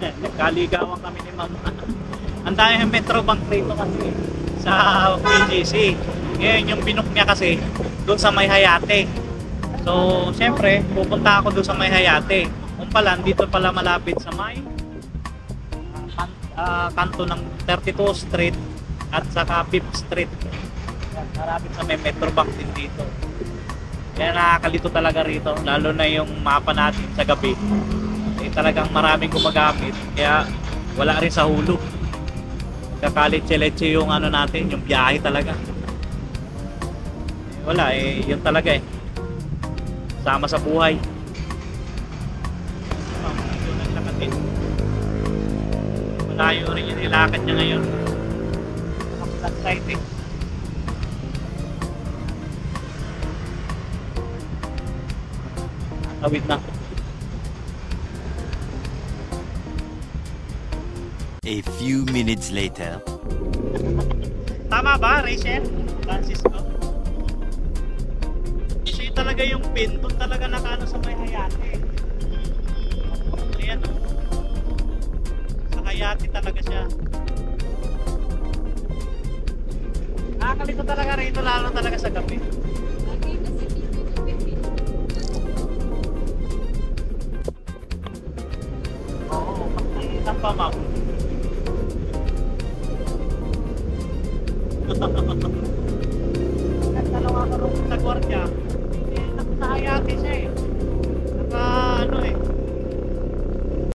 Nagkaligawan kami ni Ma'am. Ang dami yung Metro Bank rito kasi sa PGC. Ngayon yung binook niya kasi doon sa May Hayate. So, siyempre, pupunta ako doon sa May Hayate. Kung pala, dito pala malapit sa May kanto ng 32 Street at saka 5th Street. Malapit sa may Metro Bank din dito. Kaya nakakalito talaga rito, lalo na yung mapa natin sa gabi. Talagang maraming gumagamit, kaya wala rin sa hulog. Kakalit-leche yung ano natin, yung biyahe talaga. Wala yun talaga sama sa buhay. Medyo naglakad din. Malayo rin yung nilakad niya ngayon. Kapag site Tawid na. A few minutes later. Tama ba, Rachel? Francisco? Kasi talaga yung pin, doon talaga nakano sa May Hayate. Ayan o. Sa Hayate talaga siya. Nakakalito talaga rito, lalo talaga sa gabi. Oo, pagkaitan pa, ma'am. Nagtanong ako rin sa gwardiya.